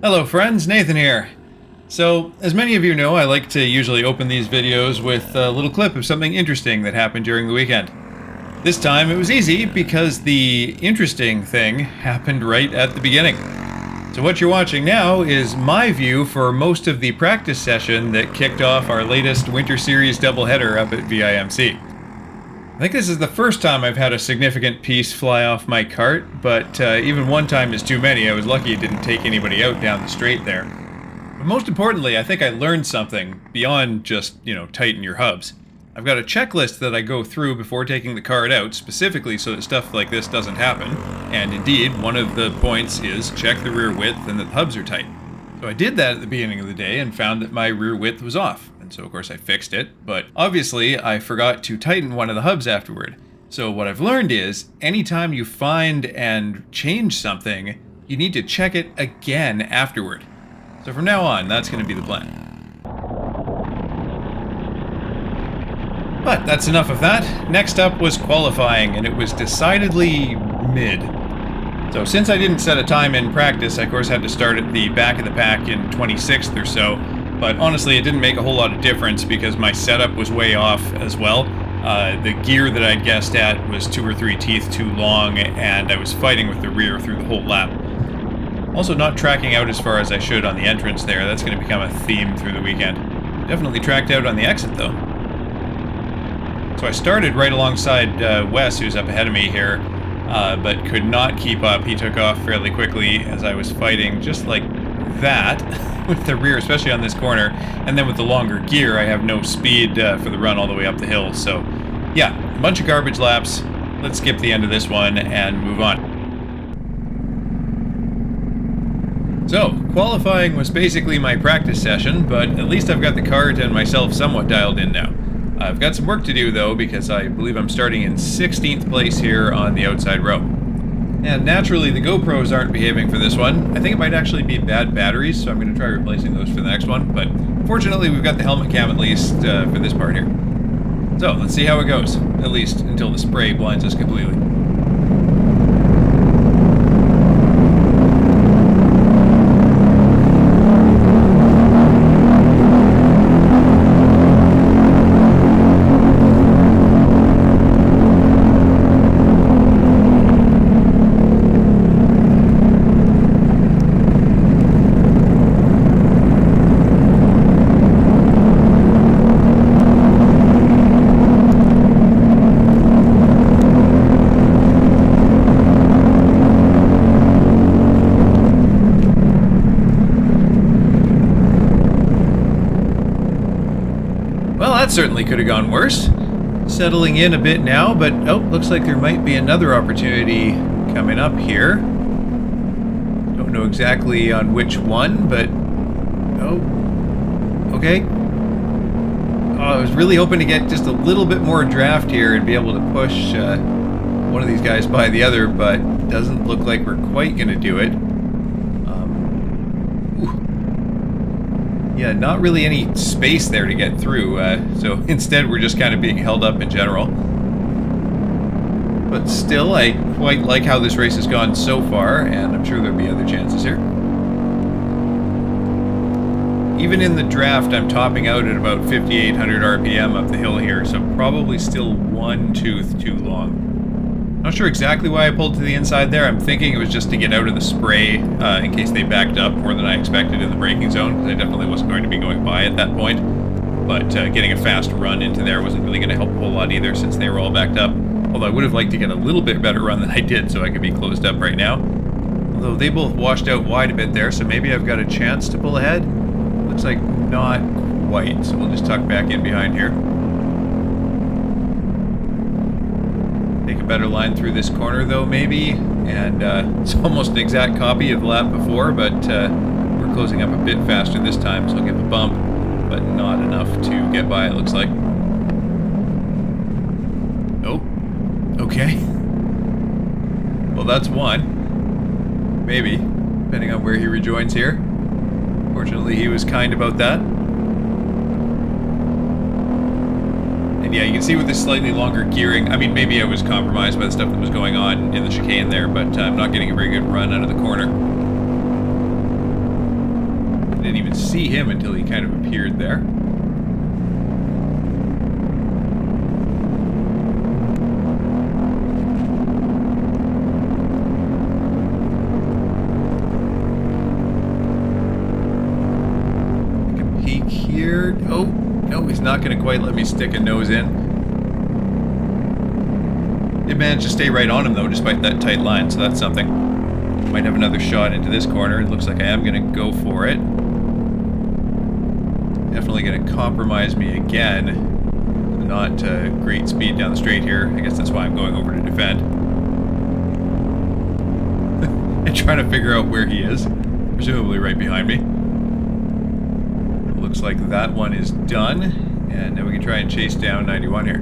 Hello friends, Nathan here. So, as many of you know, I like to usually open these videos with a little clip of something interesting that happened during the weekend. This time it was easy because the interesting thing happened right at the beginning. So what you're watching now is my view for most of the practice session that kicked off our latest Winter Series doubleheader up at VIMC. I think this is the first time I've had a significant piece fly off my cart, but even one time is too many. I was lucky it didn't take anybody out down the straight there. But most importantly, I think I learned something beyond just, tighten your hubs. I've got a checklist that I go through before taking the cart out, specifically so that stuff like this doesn't happen. And indeed, one of the points is check the rear width and that the hubs are tight. So I did that at the beginning of the day and found that my rear width was off. And so of course I fixed it, but obviously I forgot to tighten one of the hubs afterward. So what I've learned is, anytime you find and change something, you need to check it again afterward. So from now on, that's going to be the plan. But that's enough of that. Next up was qualifying, and it was decidedly mid. So since I didn't set a time in practice, I of course had to start at the back of the pack in 26th or so. But honestly, it didn't make a whole lot of difference because my setup was way off as well. The gear that I'd guessed at was 2 or 3 teeth too long, and I was fighting with the rear through the whole lap. Also not tracking out as far as I should on the entrance there. That's going to become a theme through the weekend. Definitely tracked out on the exit though. So I started right alongside Wes, who's up ahead of me here, but could not keep up. He took off fairly quickly as I was fighting just like that with the rear, especially on this corner. And then with the longer gear, I have no speed for the run all the way up the hill. So yeah, a bunch of garbage laps. Let's skip the end of this one and move on. So, qualifying was basically my practice session, but at least I've got the cart and myself somewhat dialed in now. I've got some work to do though, because I believe I'm starting in 16th place here on the outside row. And naturally the GoPros aren't behaving for this one. I think it might actually be bad batteries, so I'm going to try replacing those for the next one, but fortunately we've got the helmet cam at least for this part here. So, let's see how it goes, at least until the spray blinds us completely. Certainly could have gone worse. Settling in a bit now, but looks like there might be another opportunity coming up here. Don't know exactly on which one, but okay. I was really hoping to get just a little bit more draft here and be able to push one of these guys by the other, but doesn't look like we're quite going to do it. Yeah, not really any space there to get through, so instead we're just kind of being held up in general. But still, I quite like how this race has gone so far, and I'm sure there'll be other chances here. Even in the draft, I'm topping out at about 5,800 RPM up the hill here, so probably still one tooth too long. Not sure exactly why I pulled to the inside there. I'm thinking it was just to get out of the spray in case they backed up more than I expected in the braking zone, because I definitely wasn't going to be going by at that point. But getting a fast run into there wasn't really going to help a whole lot either, since they were all backed up. Although I would have liked to get a little bit better run than I did, so I could be closed up right now. Although they both washed out wide a bit there, so maybe I've got a chance to pull ahead. Looks like not quite, so we'll just tuck back in behind here. Take a better line through this corner though, maybe, and it's almost an exact copy of the lap before, but we're closing up a bit faster this time, so I'll give a bump, but not enough to get by, it looks like. Oh, okay. Well, that's one. Maybe, depending on where he rejoins here. Fortunately, he was kind about that. And yeah, you can see with this slightly longer gearing, I mean, maybe I was compromised by the stuff that was going on in the chicane there, but I'm not getting a very good run out of the corner. see him until he kind of appeared there. Take a peek here. Oh, no, he's not going to quite let me stick a nose in. Did manage to stay right on him, though, despite that tight line, so that's something. Might have another shot into this corner. It looks like I am going to go for it. Definitely going to compromise me again. Not great speed down the straight here. I guess that's why I'm going over to defend. And trying to figure out where he is. Presumably right behind me. It looks like that one is done. And now we can try and chase down 91 here.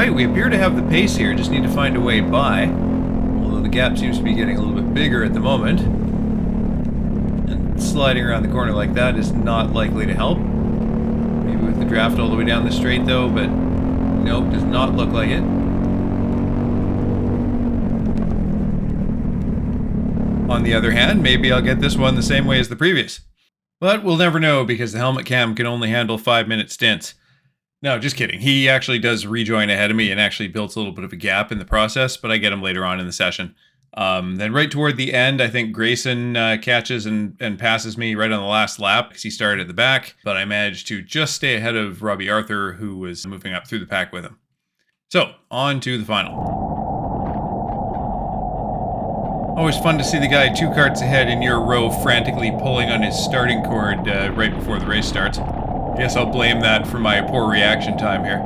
We appear to have the pace here, just need to find a way by. Although the gap seems to be getting a little bit bigger at the moment. And sliding around the corner like that is not likely to help. Maybe with the draft all the way down the straight though, but nope, does not look like it. On the other hand, maybe I'll get this one the same way as the previous. But we'll never know because the helmet cam can only handle 5-minute stints. No, just kidding. He actually does rejoin ahead of me and actually builds a little bit of a gap in the process, but I get him later on in the session. Then right toward the end, I think Grayson catches and passes me right on the last lap because he started at the back, but I managed to just stay ahead of Robbie Arthur, who was moving up through the pack with him. So, on to the final. Always fun to see the guy 2 karts ahead in your row frantically pulling on his starting cord right before the race starts. Guess I'll blame that for my poor reaction time here.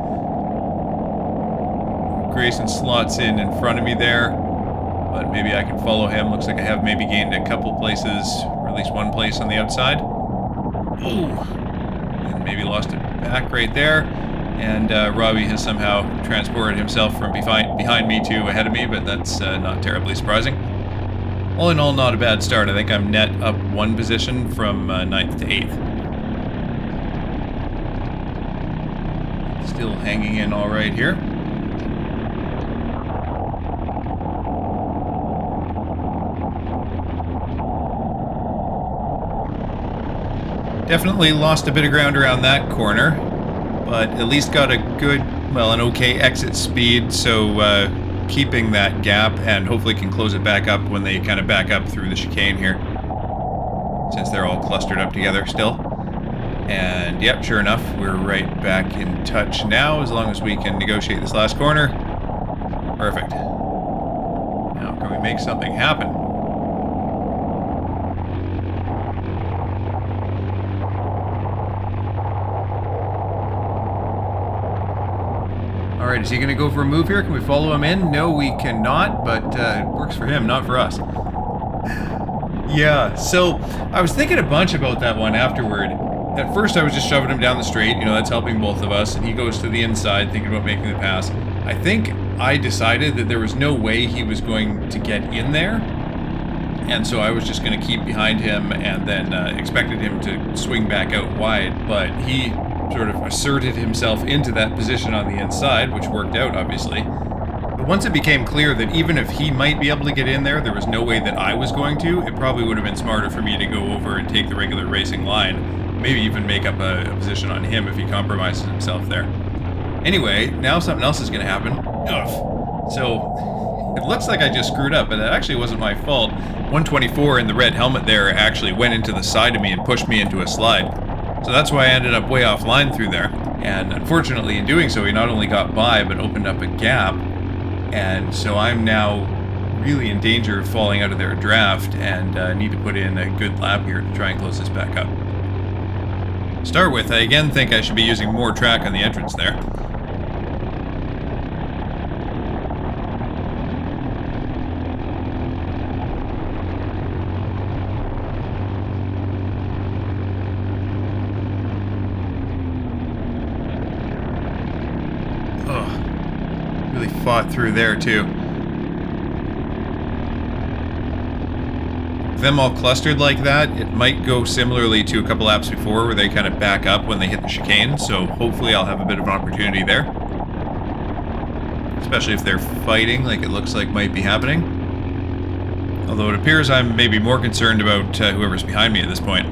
Grayson slots in front of me there, but maybe I can follow him. Looks like I have maybe gained a couple places, or at least one place on the outside. Ooh! And maybe lost it back right there. And Robbie has somehow transported himself from behind me to ahead of me, but that's not terribly surprising. All in all, not a bad start. I think I'm net up 1 position from 9th to 8th. Still hanging in all right here. Definitely lost a bit of ground around that corner, but at least got a good, well, an okay exit speed, so keeping that gap and hopefully can close it back up when they kind of back up through the chicane here, since they're all clustered up together still. And yep, sure enough, we're right back in touch now, as long as we can negotiate this last corner. Perfect. Now, can we make something happen? Alright, is he going to go for a move here? Can we follow him in? No, we cannot, but it works for him, not for us. Yeah, so I was thinking a bunch about that one afterward. At first, I was just shoving him down the straight, you know, that's helping both of us, and he goes to the inside, thinking about making the pass. I think I decided that there was no way he was going to get in there, and so I was just going to keep behind him and then expected him to swing back out wide, but he sort of asserted himself into that position on the inside, which worked out, obviously. But once it became clear that even if he might be able to get in there, there was no way that I was going to, it probably would have been smarter for me to go over and take the regular racing line. Maybe even make up a position on him if he compromises himself there. Anyway, now something else is going to happen. Ugh. So, it looks like I just screwed up, but it actually wasn't my fault. 124 in the red helmet there actually went into the side of me and pushed me into a slide. So that's why I ended up way offline through there. And unfortunately, in doing so, he not only got by, but opened up a gap. And so I'm now really in danger of falling out of their draft and need to put in a good lap here to try and close this back up. start with, I again think I should be using more track on the entrance there. Oh, really fought through there too. Them all clustered like that, it might go similarly to a couple laps before where they kind of back up when they hit the chicane, so hopefully I'll have a bit of an opportunity there. Especially if they're fighting like it looks like might be happening. Although it appears I'm maybe more concerned about whoever's behind me at this point.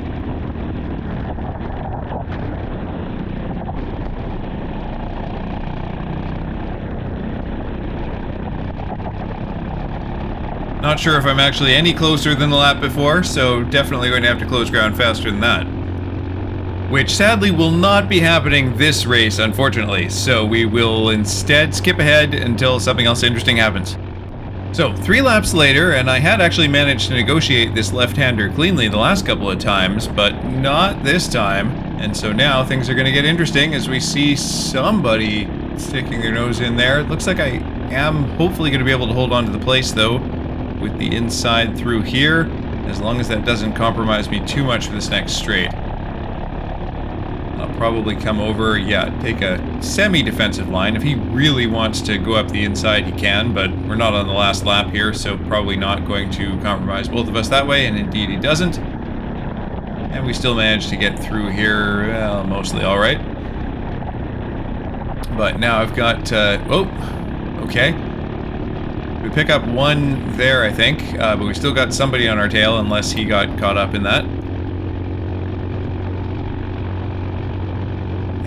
Not sure if I'm actually any closer than the lap before, so definitely going to have to close ground faster than that. Which sadly will not be happening this race, unfortunately, so we will instead skip ahead until something else interesting happens. So, 3 laps later, and I had actually managed to negotiate this left-hander cleanly the last couple of times, but not this time. And so now things are going to get interesting as we see somebody sticking their nose in there. It looks like I am hopefully going to be able to hold on to the place, though, with the inside through here, as long as that doesn't compromise me too much for this next straight. I'll probably come over, yeah, take a semi-defensive line. If he really wants to go up the inside, he can, but we're not on the last lap here, so probably not going to compromise both of us that way, and indeed he doesn't. And we still managed to get through here, well, mostly alright. But now I've got, oh, okay. We pick up one there, I think, but we still got somebody on our tail unless he got caught up in that.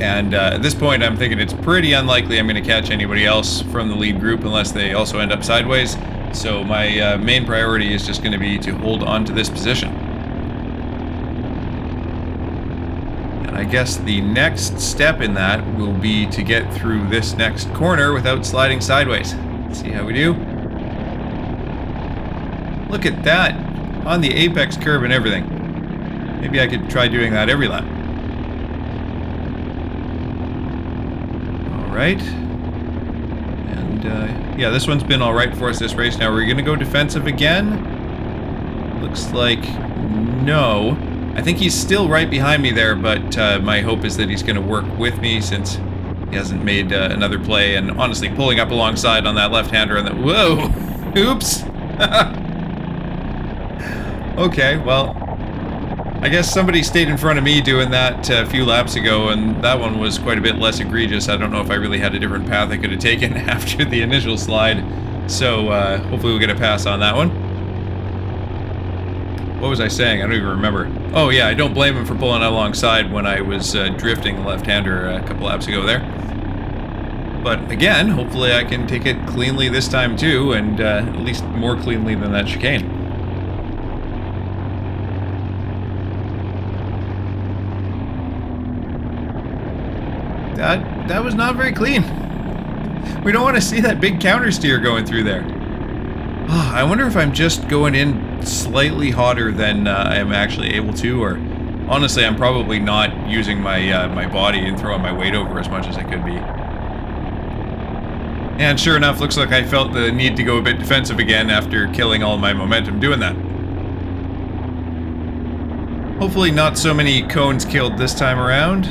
And at this point, I'm thinking it's pretty unlikely I'm going to catch anybody else from the lead group unless they also end up sideways. So my main priority is just going to be to hold on to this position. And I guess the next step in that will be to get through this next corner without sliding sideways. Let's see how we do. Look at that, on the apex curve and everything. Maybe I could try doing that every lap. Alright. And yeah, this one's been alright for us this race. Now we're going to go defensive again. Looks like no. I think he's still right behind me there, but my hope is that he's going to work with me since he hasn't made another play. And honestly, pulling up alongside on that left-hander and that... Whoa! Oops! Okay, well, I guess somebody stayed in front of me doing that a few laps ago, and that one was quite a bit less egregious. I don't know if I really had a different path I could have taken after the initial slide, so hopefully we'll get a pass on that one. What was I saying? I don't even remember. Oh yeah, I don't blame him for pulling alongside when I was drifting the left-hander a couple laps ago there. But again, hopefully I can take it cleanly this time too, and at least more cleanly than that chicane. That was not very clean. We don't want to see that big counter steer going through there. Oh, I wonder if I'm just going in slightly hotter than I am actually able to, or honestly, I'm probably not using my my body and throwing my weight over as much as I could be. And sure enough, looks like I felt the need to go a bit defensive again after killing all my momentum doing that. Hopefully not so many cones killed this time around.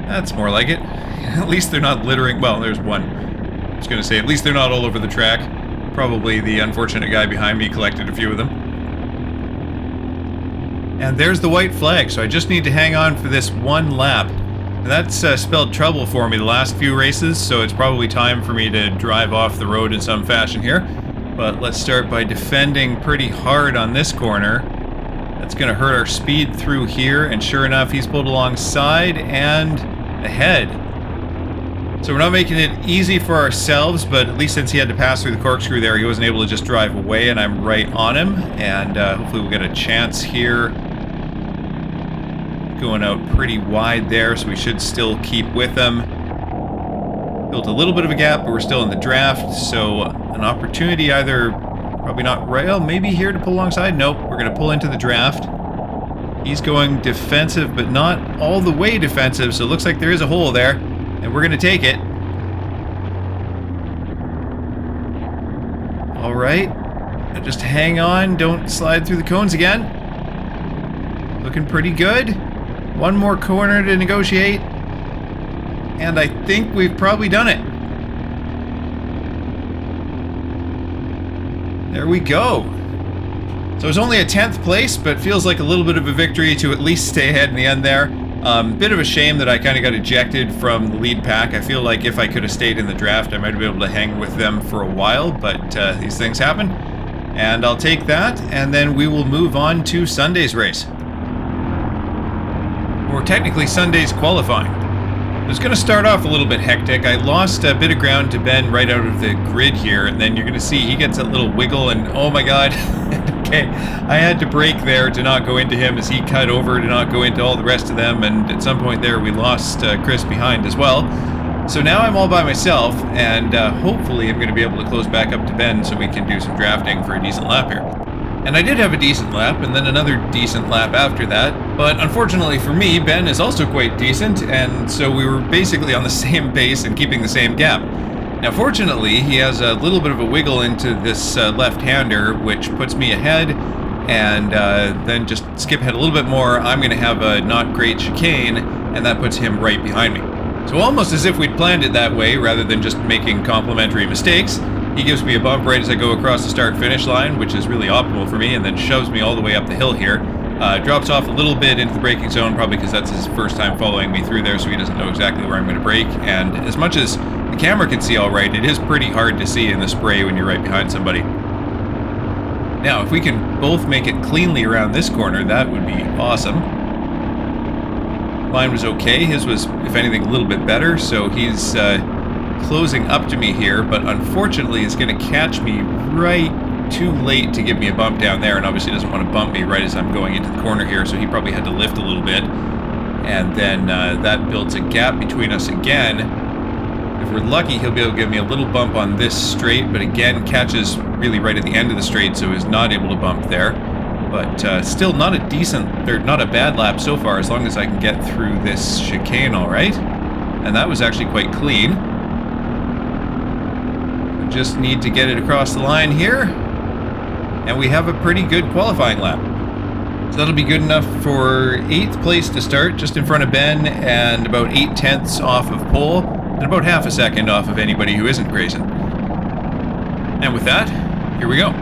That's more like it. At least they're not littering. Well, there's one. I was going to say, at least they're not all over the track. Probably the unfortunate guy behind me collected a few of them. And there's the white flag, so I just need to hang on for this one lap. And that's spelled trouble for me the last few races, so it's probably time for me to drive off the road in some fashion here. But let's start by defending pretty hard on this corner. That's going to hurt our speed through here, and sure enough, he's pulled alongside and ahead. So we're not making it easy for ourselves, but at least since he had to pass through the corkscrew there, he wasn't able to just drive away, and I'm right on him. And hopefully we'll get a chance here. Going out pretty wide there, so we should still keep with him. Built a little bit of a gap, but we're still in the draft, so an opportunity either... Probably not right. Oh, maybe here to pull alongside. Nope, we're going to pull into the draft. He's going defensive, but not all the way defensive, so it looks like there is a hole there, and we're going to take it. All right. Just hang on. Don't slide through the cones again. Looking pretty good. One more corner to negotiate. And I think we've probably done it. There we go. So it's only a 10th place, but feels like a little bit of a victory to at least stay ahead in the end there. Bit of a shame that I kind of got ejected from the lead pack. I feel like if I could have stayed in the draft, I might have been able to hang with them for a while, but these things happen. And I'll take that, and then we will move on to Sunday's race. Or technically Sunday's qualifying. It's going to start off a little bit hectic. I lost a bit of ground to Ben right out of the grid here, and then you're going to see he gets that little wiggle, and oh my god. Okay, I had to brake there to not go into him as he cut over to not go into all the rest of them, and at some point there we lost Chris behind as well. So now I'm all by myself, and hopefully I'm going to be able to close back up to Ben so we can do some drafting for a decent lap here. And I did have a decent lap, and then another decent lap after that, but unfortunately for me, Ben is also quite decent, and so we were basically on the same pace and keeping the same gap. Now fortunately, he has a little bit of a wiggle into this left-hander, which puts me ahead, and then just skip ahead a little bit more, I'm going to have a not great chicane, and that puts him right behind me. So almost as if we'd planned it that way, rather than just making complimentary mistakes, he gives me a bump right as I go across the start-finish line, which is really optimal for me, and then shoves me all the way up the hill here. Drops off a little bit into the braking zone, probably because that's his first time following me through there, so he doesn't know exactly where I'm going to brake. And as much as the camera can see all right, it is pretty hard to see in the spray when you're right behind somebody. Now, if we can both make it cleanly around this corner, that would be awesome. Mine was okay. His was, if anything, a little bit better, so he's closing up to me here, but unfortunately is going to catch me right too late to give me a bump down there, and obviously doesn't want to bump me right as I'm going into the corner here, so he probably had to lift a little bit, and then that builds a gap between us again. If we're lucky, he'll be able to give me a little bump on this straight, but again catches really right at the end of the straight, so is not able to bump there. But still not a decent, or not a bad lap so far, as long as I can get through this chicane all right. And that was actually quite clean. Just need to get it across the line here, and we have a pretty good qualifying lap. So that'll be good enough for 8th place to start, just in front of Ben, and about 8/10ths off of pole, and about half a second off of anybody who isn't Grayson. And with that, here we go.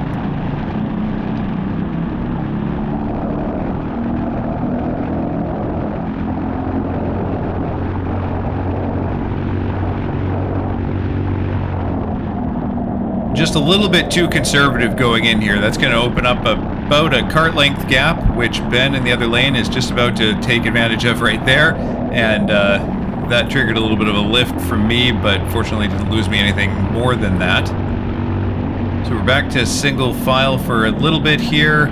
Just a little bit too conservative going in here. That's going to open up about a cart length gap, which Ben in the other lane is just about to take advantage of right there, and that triggered a little bit of a lift from me, but fortunately didn't lose me anything more than that. So we're back to single file for a little bit here.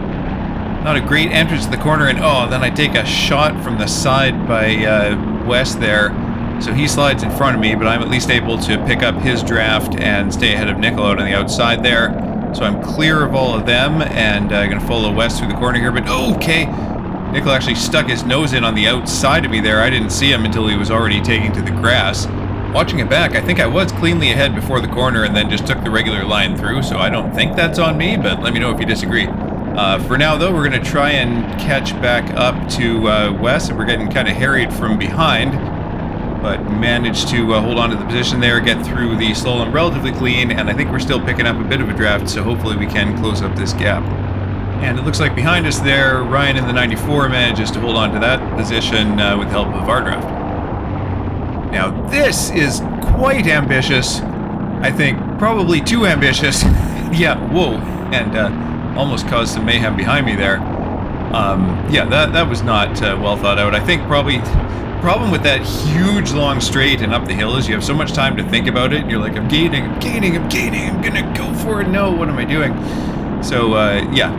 Not a great entrance to the corner, and oh, then I take a shot from the side by Wes there. So he slides in front of me, but I'm at least able to pick up his draft and stay ahead of Nickel out on the outside there. So I'm clear of all of them, and going to follow West through the corner here, but oh, okay. Nickel actually stuck his nose in on the outside of me there. I didn't see him until he was already taking to the grass. Watching it back, I think I was cleanly ahead before the corner and then just took the regular line through, so I don't think that's on me, but let me know if you disagree. For now, though, we're going to try and catch back up to Wes, and we're getting kind of harried from behind. But managed to hold on to the position there, get through the slalom relatively clean, and I think we're still picking up a bit of a draft, so hopefully we can close up this gap. And it looks like behind us there, Ryan in the 94 manages to hold on to that position with the help of our draft. Now this is quite ambitious. I think probably too ambitious. Yeah, whoa, and almost caused some mayhem behind me there. Yeah, that was not well thought out. I think probably problem with that huge long straight and up the hill is you have so much time to think about it, and you're like, I'm gaining, I'm gonna go for it, no, what am I doing? So yeah,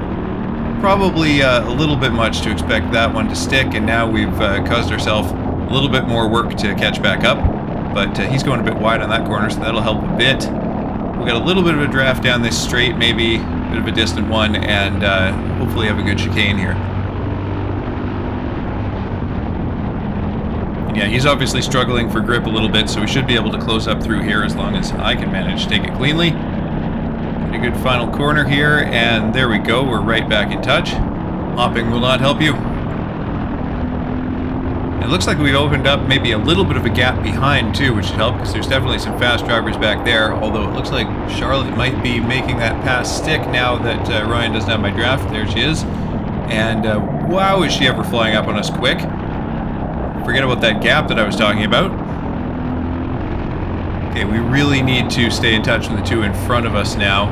probably a little bit much to expect that one to stick, and now we've caused ourselves a little bit more work to catch back up, but he's going a bit wide on that corner, so that'll help a bit. We've got a little bit of a draft down this straight, maybe a bit of a distant one, and hopefully have a good chicane here. Yeah, he's obviously struggling for grip a little bit, so we should be able to close up through here as long as I can manage to take it cleanly. Get a good final corner here, and there we go. We're right back in touch. Hopping will not help you. It looks like we've opened up maybe a little bit of a gap behind too, which should help because there's definitely some fast drivers back there, although it looks like Charlotte might be making that pass stick now that Ryan doesn't have my draft. There she is. And wow, is she ever flying up on us quick. Forget about that gap that I was talking about. Okay, we really need to stay in touch with the two in front of us now.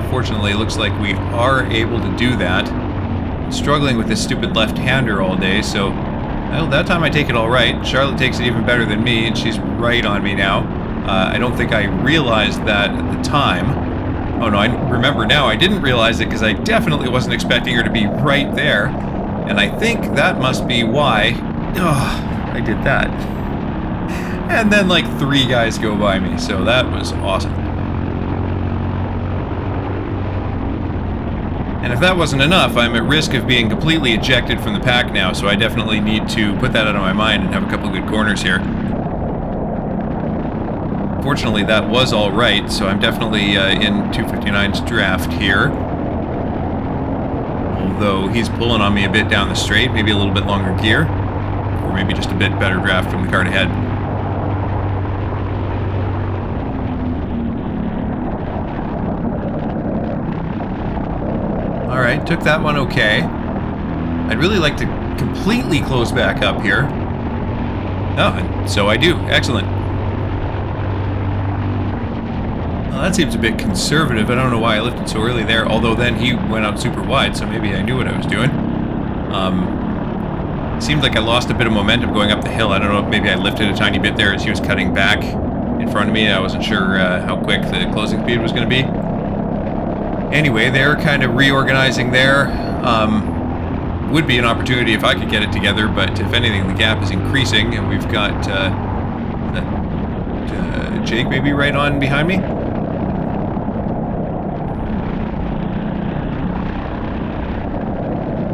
Fortunately, it looks like we are able to do that. I'm struggling with this stupid left-hander all day, so well, that time I take it all right. Charlotte takes it even better than me, and she's right on me now. I don't think I realized that at the time. Oh no, I remember now. I didn't realize it because I definitely wasn't expecting her to be right there. And I think that must be why I did that. And then like 3 guys go by me, so that was awesome. And if that wasn't enough, I'm at risk of being completely ejected from the pack now, so I definitely need to put that out of my mind and have a couple good corners here. Fortunately, that was all right, so I'm definitely in 259's draft here. Although he's pulling on me a bit down the straight, maybe a little bit longer gear, or maybe just a bit better draft from the kart ahead. Alright, took that one okay. I'd really like to completely close back up here. Oh, and so I do. Excellent. Well, that seems a bit conservative. I don't know why I lifted so early there, although then he went out super wide, so maybe I knew what I was doing. Seemed like I lost a bit of momentum going up the hill. I don't know if maybe I lifted a tiny bit there as he was cutting back in front of me. I wasn't sure how quick the closing speed was going to be. Anyway, they're kind of reorganizing there. Would be an opportunity if I could get it together, but if anything, the gap is increasing, and we've got Jake maybe right on behind me.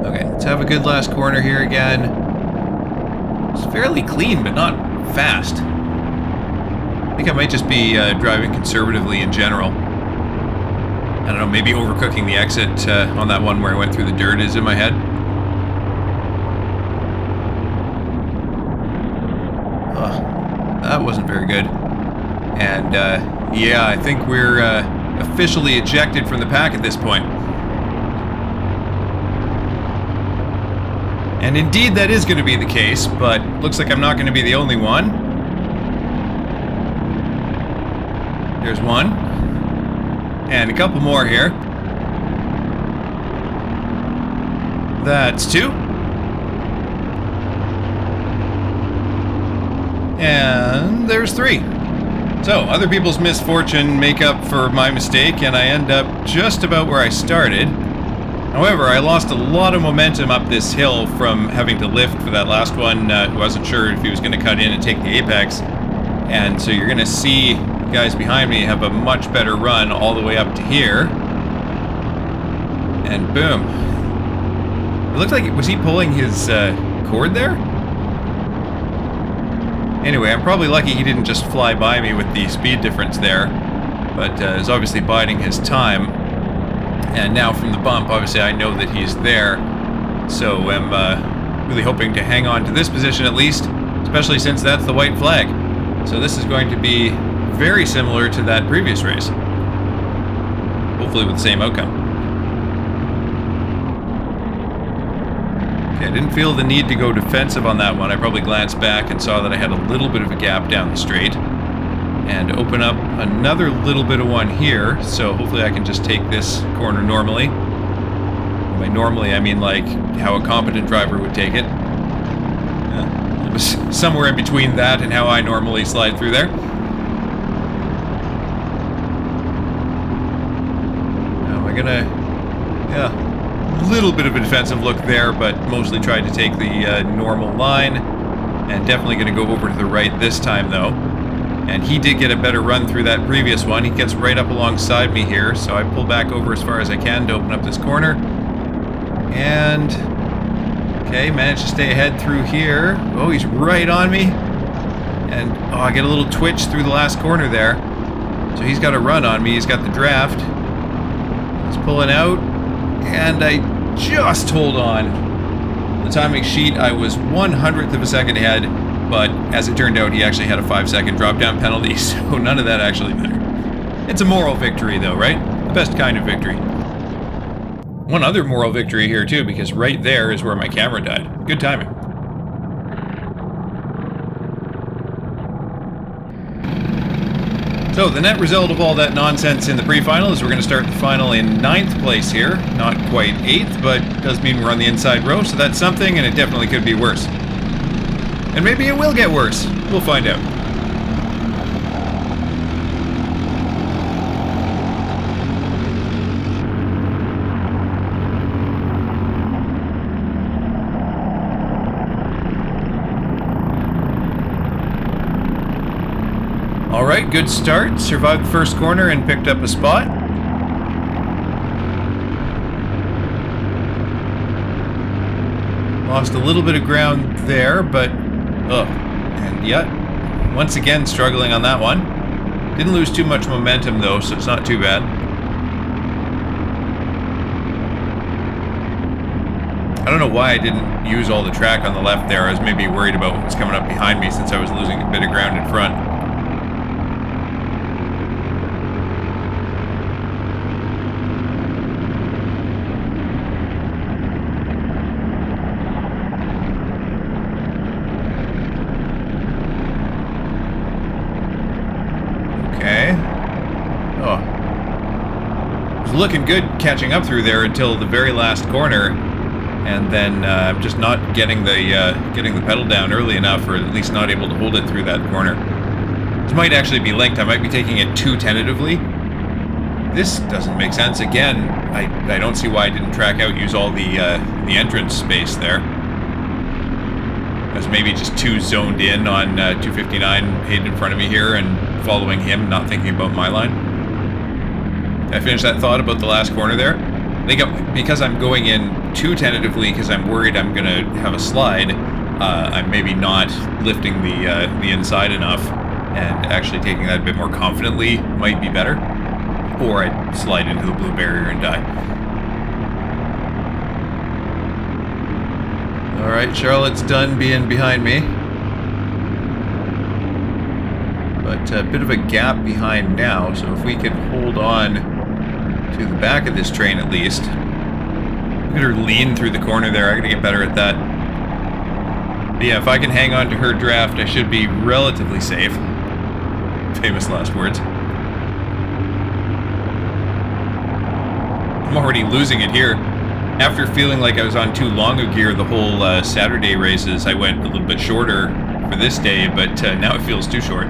Okay, let's have a good last corner here again. It's fairly clean, but not fast. I think I might just be driving conservatively in general. I don't know, maybe overcooking the exit on that one where I went through the dirt is in my head. That wasn't very good. And yeah, I think we're officially ejected from the pack at this point. And indeed that is going to be the case, but looks like I'm not going to be the only one. There's one. And a couple more here. That's 2. And there's 3. So, other people's misfortune make up for my mistake, and I end up just about where I started. However, I lost a lot of momentum up this hill from having to lift for that last one. Wasn't sure if he was going to cut in and take the apex. And so you're going to see guys behind me have a much better run all the way up to here. And boom. It looked like, was he pulling his cord there? Anyway, I'm probably lucky he didn't just fly by me with the speed difference there, but is obviously biding his time. And now from the bump, obviously I know that he's there, so I'm really hoping to hang on to this position at least, especially since that's the white flag. So this is going to be very similar to that previous race, hopefully with the same outcome. I didn't feel the need to go defensive on that one. I probably glanced back and saw that I had a little bit of a gap down the straight. And open up another little bit of one here, so hopefully I can just take this corner normally. By normally, I mean like how a competent driver would take it. It was somewhere in between that and how I normally slide through there. Now am I gonna... yeah. Little bit of a defensive look there, but mostly tried to take the normal line, and definitely going to go over to the right this time though. And he did get a better run through that previous one. He gets right up alongside me here, so I pull back over as far as I can to open up this corner. And Okay, managed to stay ahead through here. Oh, he's right on me. And, oh, I get a little twitch through the last corner there. So he's got a run on me. He's got the draft. He's pulling out. And I just hold on. The timing sheet, I was 1/100th of a second ahead. But as it turned out, he actually had a 5-second drop-down penalty. So none of that actually mattered. It's a moral victory, though, right? The best kind of victory. One other moral victory here, too, because right there is where my camera died. Good timing. So, the net result of all that nonsense in the pre-final is we're going to start the final in 9th place here. Not quite 8th, but does mean we're on the inside row, so that's something, and it definitely could be worse. And maybe it will get worse. We'll find out. Alright, good start. Survived the first corner and picked up a spot. Lost a little bit of ground there, but... and yet, once again struggling on that one. Didn't lose too much momentum though, so it's not too bad. I don't know why I didn't use all the track on the left there. I was maybe worried about what was coming up behind me since I was losing a bit of ground in front. Looking good catching up through there until the very last corner, and then I'm just not getting the pedal down early enough, or at least not able to hold it through that corner. This might actually be linked. I might be taking it too tentatively. This doesn't make sense. Again, I don't see why I didn't track out, use all the entrance space there. I was maybe just too zoned in on 259 Hayden in front of me here and following him, not thinking about my line. I finished that thought about the last corner there. I think because I'm going in too tentatively, because I'm worried I'm going to have a slide, I'm maybe not lifting the inside enough, and actually taking that a bit more confidently might be better. Or I'd slide into the blue barrier and die. Alright, Charlotte's done being behind me. But a bit of a gap behind now, so if we could hold on to the back of this train at least. Look at her lean through the corner there. I gotta get better at that. But yeah, if I can hang on to her draft, I should be relatively safe. Famous last words. I'm already losing it here. After feeling like I was on too long a gear the whole Saturday races, I went a little bit shorter for this day, but now it feels too short.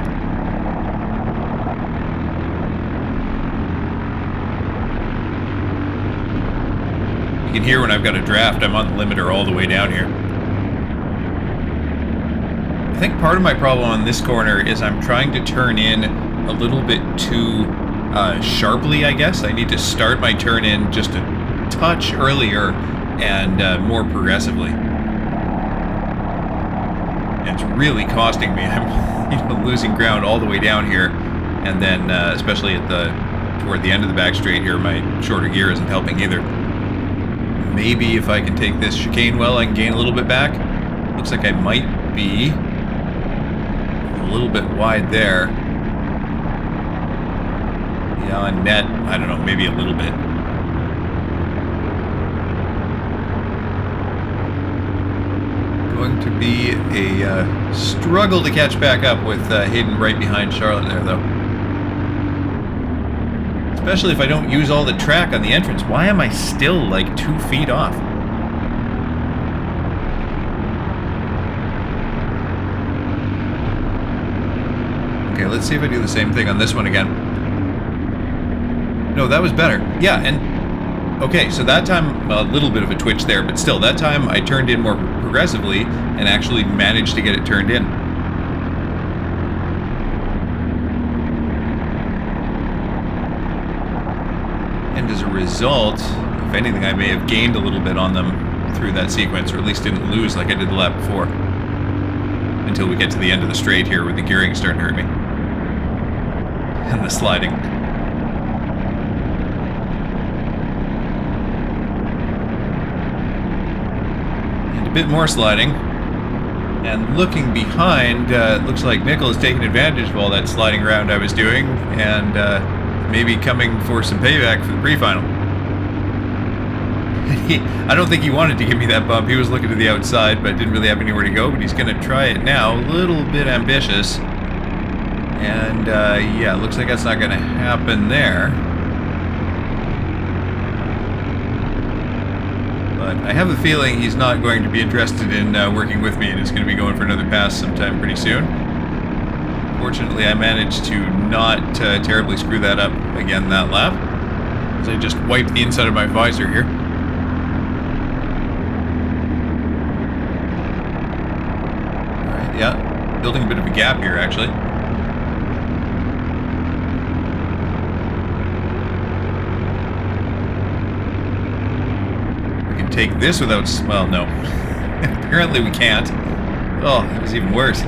You can hear when I've got a draft, I'm on the limiter all the way down here. I think part of my problem on this corner is I'm trying to turn in a little bit too sharply, I guess. I need to start my turn in just a touch earlier and more progressively. And it's really costing me. I'm losing ground all the way down here, and then especially at toward the end of the back straight here, my shorter gear isn't helping either. Maybe if I can take this chicane well, I can gain a little bit back. Looks like I might be a little bit wide there. Yeah, on net, I don't know, maybe a little bit. Going to be a struggle to catch back up with Hayden right behind Charlotte there, though. Especially if I don't use all the track on the entrance. Why am I still like 2 feet off? Okay, let's see if I do the same thing on this one again. No, that was better. Yeah, and okay, so that time a little bit of a twitch there, but still, that time I turned in more progressively and actually managed to get it turned in. And as a result, if anything, I may have gained a little bit on them through that sequence, or at least didn't lose like I did the lap before. Until we get to the end of the straight here where the gearing is starting to hurt me. And the sliding. And a bit more sliding. And looking behind, it looks like Nickel is taking advantage of all that sliding around I was doing, and maybe coming for some payback for the pre-final. I don't think he wanted to give me that bump. He was looking to the outside, but didn't really have anywhere to go, but he's going to try it now. A little bit ambitious. And, yeah, looks like that's not going to happen there. But I have a feeling he's not going to be interested in working with me, and is going to be going for another pass sometime pretty soon. Fortunately, I managed to not terribly screw that up again that lap, as I just wiped the inside of my visor here. Alright, yeah, building a bit of a gap here, actually. Take this without... well, no. Apparently we can't. Oh, that was even worse.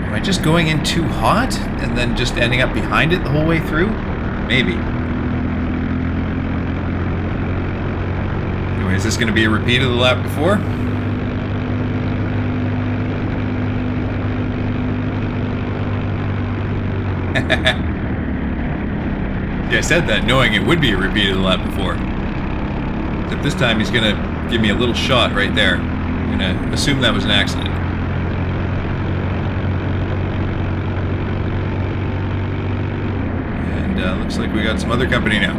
Am I just going in too hot and then just ending up behind it the whole way through? Maybe. Anyway, is this going to be a repeat of the lap before? Yeah, I said that knowing it would be a repeat of the lap before. Except this time he's gonna give me a little shot right there. I'm gonna assume that was an accident. And looks like we got some other company now.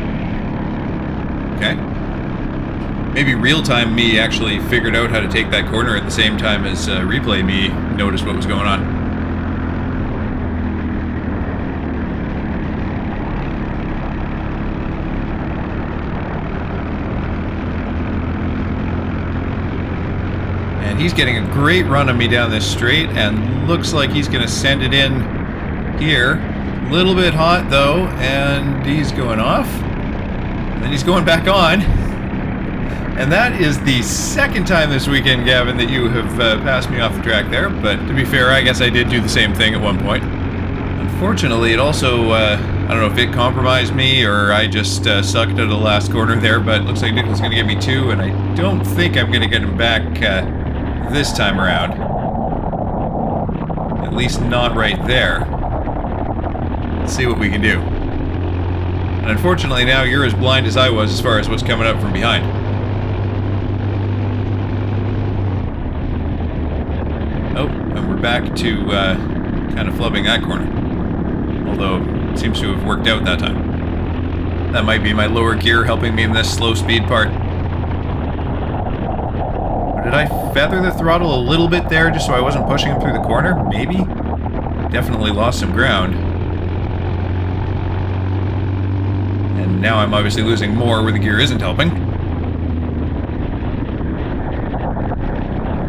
Okay. Maybe real-time me actually figured out how to take that corner at the same time as replay me noticed what was going on. He's getting a great run on me down this straight, and looks like he's going to send it in here. A little bit hot, though, and he's going off. And then he's going back on. And that is the second time this weekend, Gavin, that you have passed me off the track there. But to be fair, I guess I did do the same thing at one point. Unfortunately, it also, I don't know if it compromised me or I just sucked out of the last corner there, but it looks like Nicholas is going to get me two, and I don't think I'm going to get him back this time around. At least not right there. Let's see what we can do. And unfortunately now you're as blind as I was as far as what's coming up from behind. Oh, and we're back to kind of flubbing that corner. Although, it seems to have worked out that time. That might be my lower gear helping me in this slow speed part. Did I feather the throttle a little bit there just so I wasn't pushing him through the corner? Maybe? Definitely lost some ground. And now I'm obviously losing more where the gear isn't helping.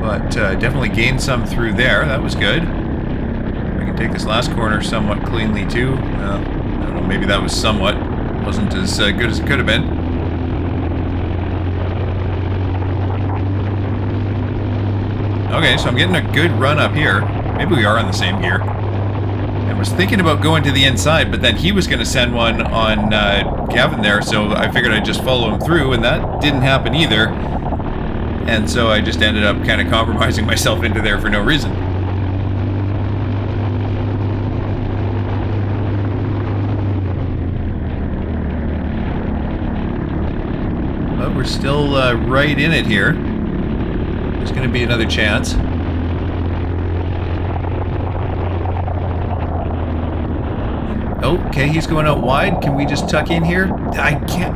But definitely gained some through there. That was good. I can take this last corner somewhat cleanly too. I don't know, maybe that was somewhat. Wasn't as good as it could have been. Okay, so I'm getting a good run up here. Maybe we are on the same gear. I was thinking about going to the inside, but then he was going to send one on Gavin there, so I figured I'd just follow him through, and that didn't happen either. And so I just ended up kind of compromising myself into there for no reason. But we're still right in it here. There's going to be another chance. Okay, he's going out wide. Can we just tuck in here? I can't.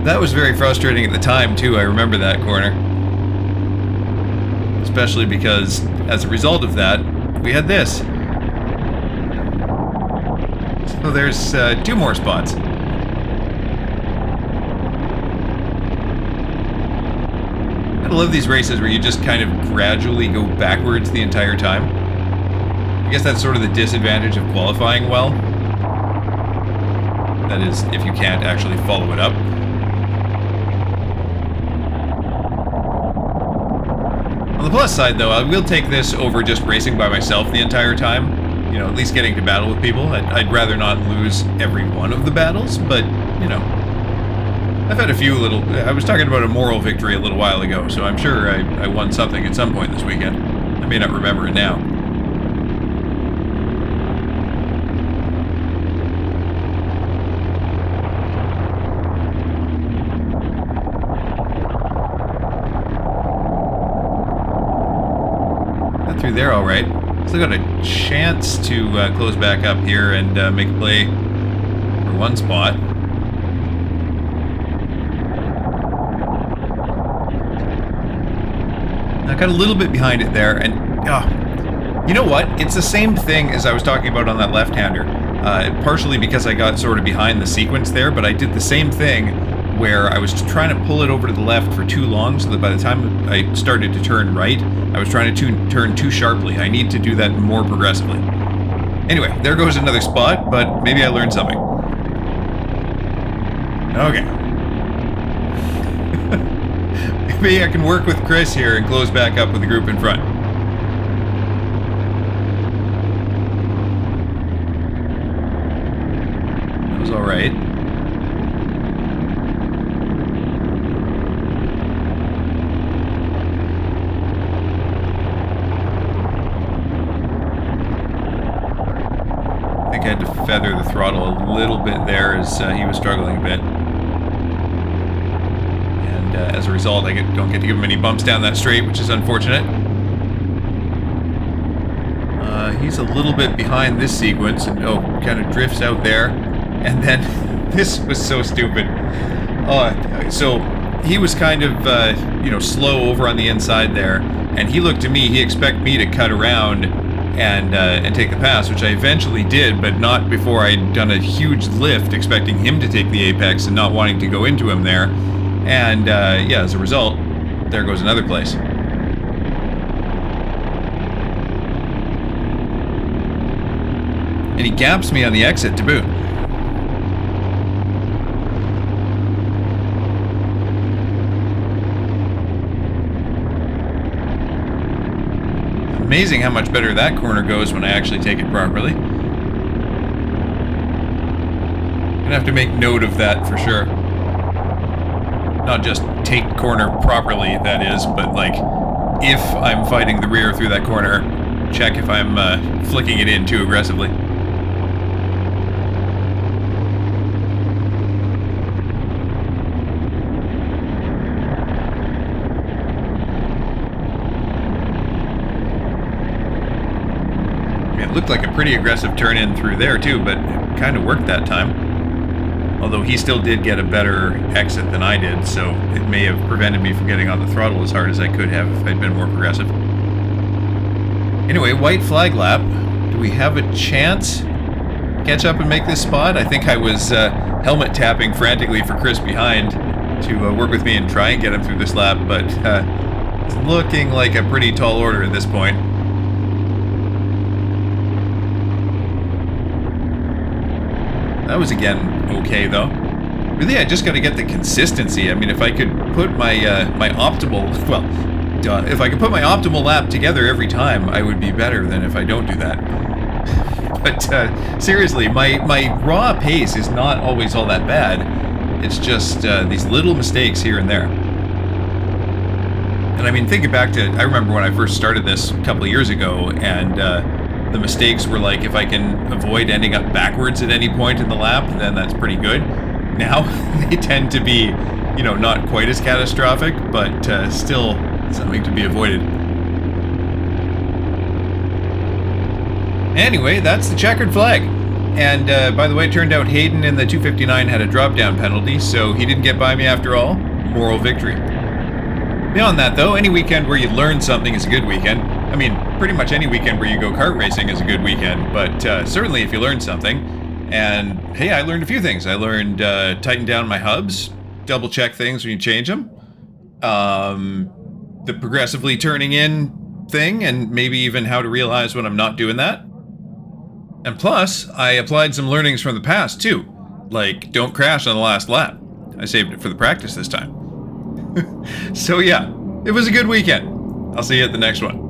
That was very frustrating at the time, too. I remember that corner. Especially because, as a result of that, we had this. So there's 2 more spots. I love these races where you just kind of gradually go backwards the entire time. I guess that's sort of the disadvantage of qualifying well. That is, if you can't actually follow it up. On the plus side, though, I will take this over just racing by myself the entire time. You know, at least getting to battle with people. I'd rather not lose every one of the battles, but, you know, I've had a few little... I was talking about a moral victory a little while ago, so I'm sure I won something at some point this weekend. I may not remember it now. Got through there all right. Still got a chance to close back up here and make a play for one spot. I got a little bit behind it there, and you know what? It's the same thing as I was talking about on that left-hander. Partially because I got sort of behind the sequence there, but I did the same thing where I was trying to pull it over to the left for too long, so that by the time I started to turn right, I was trying to turn too sharply. I need to do that more progressively. Anyway, there goes another spot, but maybe I learned something. Okay. Maybe I can work with Chris here and close back up with the group in front. That was all right. I think I had to feather the throttle a little bit there as he was struggling a bit. As a result, I don't get to give him any bumps down that straight, which is unfortunate. He's a little bit behind this sequence, and kind of drifts out there. And then, this was so stupid. So, he was kind of, slow over on the inside there, and he looked to me, he expected me to cut around and take the pass, which I eventually did, but not before I'd done a huge lift, expecting him to take the apex and not wanting to go into him there. And, yeah, as a result, there goes another place. And he gaps me on the exit to boot. Amazing how much better that corner goes when I actually take it properly. Gonna have to make note of that for sure. Not just take corner properly, that is, but like, if I'm fighting the rear through that corner, check if I'm flicking it in too aggressively. It looked like a pretty aggressive turn in through there too, but it kind of worked that time. Although he still did get a better exit than I did, so it may have prevented me from getting on the throttle as hard as I could have if I'd been more progressive. Anyway, white flag lap. Do we have a chance to catch up and make this spot? I think I was helmet tapping frantically for Chris behind to work with me and try and get him through this lap, but it's looking like a pretty tall order at this point. That was, again, okay, though. Really, I just got to get the consistency. I mean, if I could put my my optimal... Well, if I could put my optimal lap together every time, I would be better than if I don't do that. But, seriously, my raw pace is not always all that bad. It's just these little mistakes here and there. And, I mean, thinking back to... I remember when I first started this a couple of years ago, and... the mistakes were like, if I can avoid ending up backwards at any point in the lap, then that's pretty good. Now, they tend to be, not quite as catastrophic, but still something to be avoided. Anyway, that's the checkered flag. And by the way, it turned out Hayden in the 259 had a drop-down penalty, so he didn't get by me after all. Moral victory. Beyond that, though, any weekend where you learn something is a good weekend. I mean, pretty much any weekend where you go kart racing is a good weekend, but certainly if you learn something. And, hey, I learned a few things. I learned tighten down my hubs, double-check things when you change them, the progressively turning in thing, and maybe even how to realize when I'm not doing that. And plus, I applied some learnings from the past, too. Like, don't crash on the last lap. I saved it for the practice this time. So yeah, it was a good weekend. I'll see you at the next one.